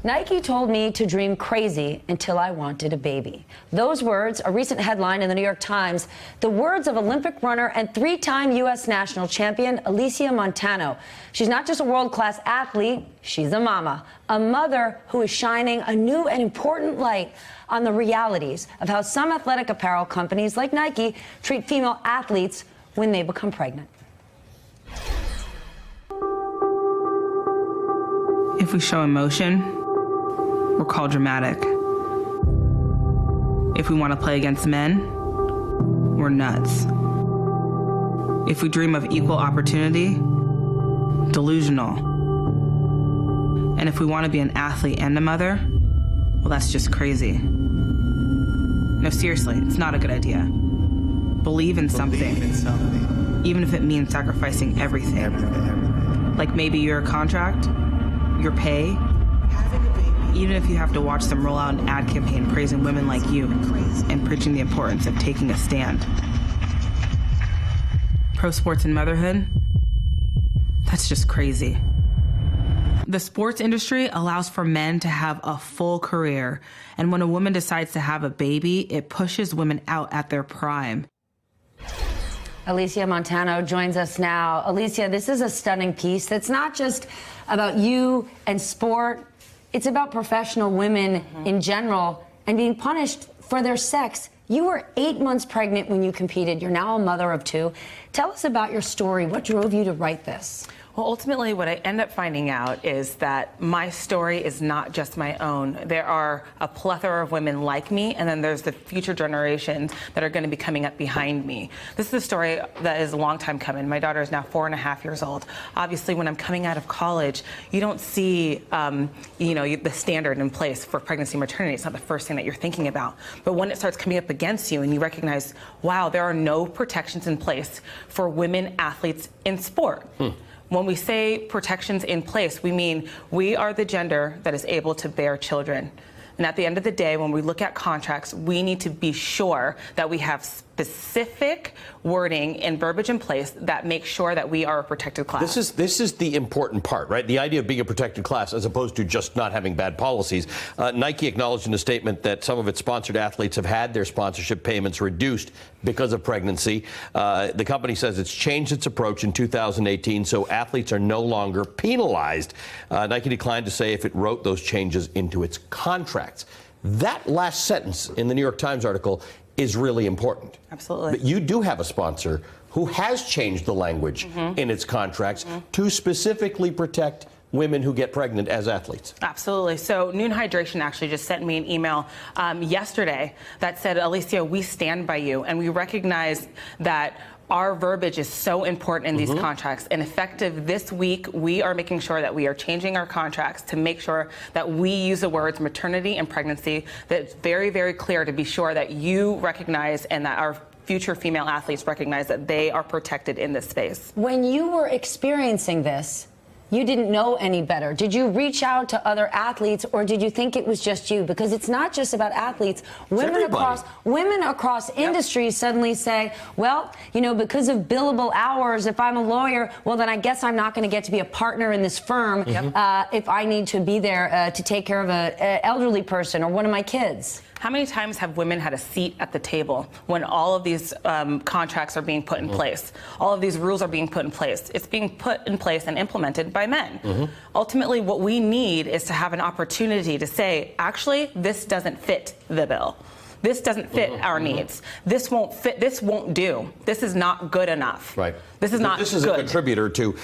Nike told me to dream crazy until I wanted a baby. Those words, a recent headline in the New York Times, the words of Olympic runner and three-time U.S. national champion Alicia Montano. She's not just a world-class athlete, she's a mother who is shining a new and important light on the realities of how some athletic apparel companies like Nike treat female athletes when they become pregnant. If we show emotion, we're called dramatic. If we want to play against men, we're nuts. If we dream of equal opportunity, delusional. And if we want to be an athlete and a mother, well, that's just crazy. No, seriously, it's not a good idea. Believe in something, even if it means sacrificing everything. Like maybe your contract, your pay, even if you have to watch them roll out an ad campaign praising women like you and preaching the importance of taking a stand. Pro sports and motherhood? That's just crazy. The sports industry allows for men to have a full career, and when a woman decides to have a baby, it pushes women out at their prime. Alicia Montano joins us now. Alicia, this is a stunning piece that's not just about you and sport. It's about professional women in general and being punished for their sex. You were 8 months pregnant when you competed. You're now a mother of two. Tell us about your story. What drove you to write this? Well, ultimately, what I end up finding out is that my story is not just my own. There are a plethora of women like me, and then there's the future generations that are going to be coming up behind me. This is a story that is a long time coming. My daughter is now 4.5 years old. Obviously, when I'm coming out of college, you don't see, the standard in place for pregnancy and maternity. It's not the first thing that you're thinking about. But when it starts coming up against you and you recognize, wow, there are no protections in place for women athletes in sport. When we say protections in place, we mean we are the gender that is able to bear children. And at the end of the day, when we look at contracts, we need to be sure that we have specific wording and verbiage in place that makes sure that we are a protected class. This is the important part, right? The idea of being a protected class as opposed to just not having bad policies. Nike acknowledged in a statement that some of its sponsored athletes have had their sponsorship payments reduced because of pregnancy. The company says it's changed its approach in 2018, so athletes are no longer penalized. Nike declined to say if it wrote those changes into its contracts. That last sentence in the New York Times article is really important. Absolutely. But you do have a sponsor who has changed the language in its contracts to specifically protect women who get pregnant as athletes. Absolutely. So Noon Hydration actually just sent me an email yesterday that said, Alicia, we stand by you, and we recognize that our verbiage is so important in these contracts. And effective this week, we are making sure that we are changing our contracts to make sure that we use the words maternity and pregnancy. That's very, very clear to be sure that you recognize and that our future female athletes recognize that they are protected in this space. When you were experiencing this, you didn't know any better. Did you reach out to other athletes, or did you think it was just you? Because it's not just about athletes. Women across industries suddenly say, well, because of billable hours, if I'm a lawyer, well, then I guess I'm not going to get to be a partner in this firm if I need to be there to take care of an elderly person or one of my kids. How many times have women had a seat at the table when all of these contracts are being put in place? All of these rules are being put in place. It's being put in place and implemented by men. Ultimately, what we need is to have an opportunity to say, actually, this doesn't fit the bill. This doesn't fit our needs. This won't fit. This won't do. This is not good enough. Right. This is not good. This is a contributor to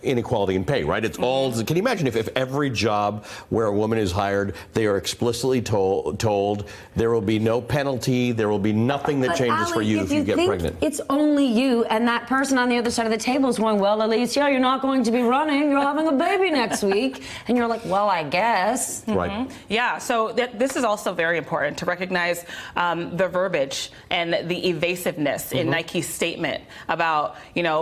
inequality in pay, right? It's all. Can you imagine if every job where a woman is hired, they are explicitly told there will be no penalty, there will be nothing that changes for you if you get pregnant. It's only you, and that person on the other side of the table is going, well, Alicia, you're not going to be running. You're having a baby next week. And you're like, well, I guess. Right. Yeah, so this is also very important to recognize the verbiage and the evasiveness in Nike's statement about,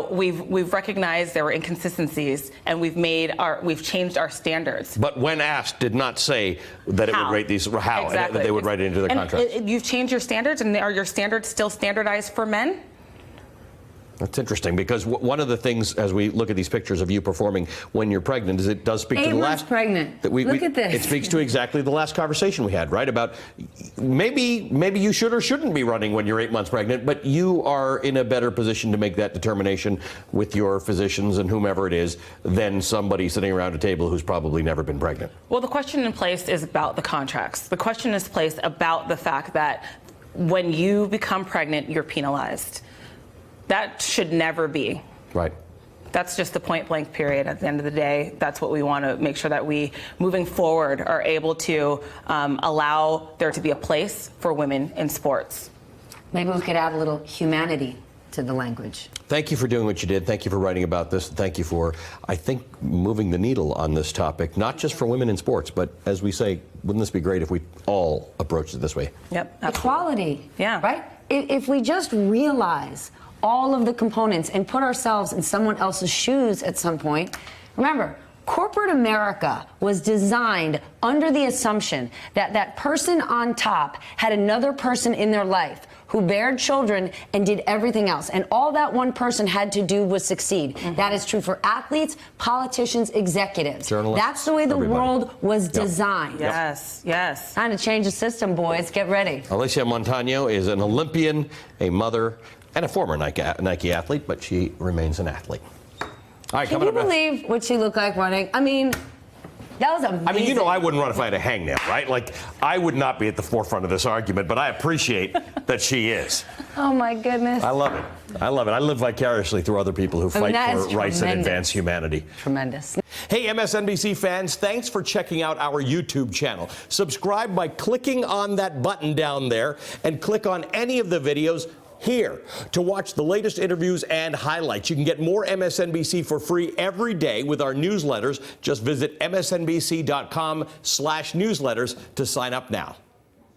we've recognized there were inconsistencies and we've changed our standards. But when asked, did not say that it would rate these how exactly. and that they would write it into their contracts. You've changed your standards, and are your standards still standardized for men? That's interesting, because one of the things, as we look at these pictures of you performing when you're pregnant, is it does speak to the 8 months last pregnant. Look at this. It speaks to exactly the last conversation we had, right? About maybe you should or shouldn't be running when you're 8 months pregnant, but you are in a better position to make that determination with your physicians and whomever it is than somebody sitting around a table who's probably never been pregnant. Well, the question in place is about the contracts. The question is placed about the fact that when you become pregnant, you're penalized. That should never be. Right. That's just the point blank period. At the end of the day, that's what we want to make sure that we, moving forward, are able to allow there to be a place for women in sports. Maybe we could add a little humanity to the language. Thank you for doing what you did. Thank you for writing about this. Thank you for, I think, moving the needle on this topic, not just for women in sports, but as we say, wouldn't this be great if we all approached it this way? Yep. Absolutely. Equality. Yeah. Right? If we just realize all of the components and put ourselves in someone else's shoes at some point. Remember, corporate America was designed under the assumption that that person on top had another person in their life who bared children and did everything else. And all that one person had to do was succeed. Mm-hmm. That is true for athletes, politicians, executives. Journalists. That's the way the world was designed. Yes, yes. Time to change the system, boys. Get ready. Alicia Montano is an Olympian, a mother, and a former Nike athlete, but she remains an athlete. All right, Can you believe what she looked like running? I mean, that was amazing. I mean, you know, I wouldn't run if I had a hangnail, right? Like, I would not be at the forefront of this argument, but I appreciate that she is. Oh, my goodness. I love it. I love it. I live vicariously through other people who fight for rights that advance humanity. Tremendous. Hey, MSNBC fans, thanks for checking out our YouTube channel. Subscribe by clicking on that button down there and click on any of the videos here to watch the latest interviews and highlights. You can get more MSNBC for free every day with our newsletters. Just visit msnbc.com/newsletters to sign up now.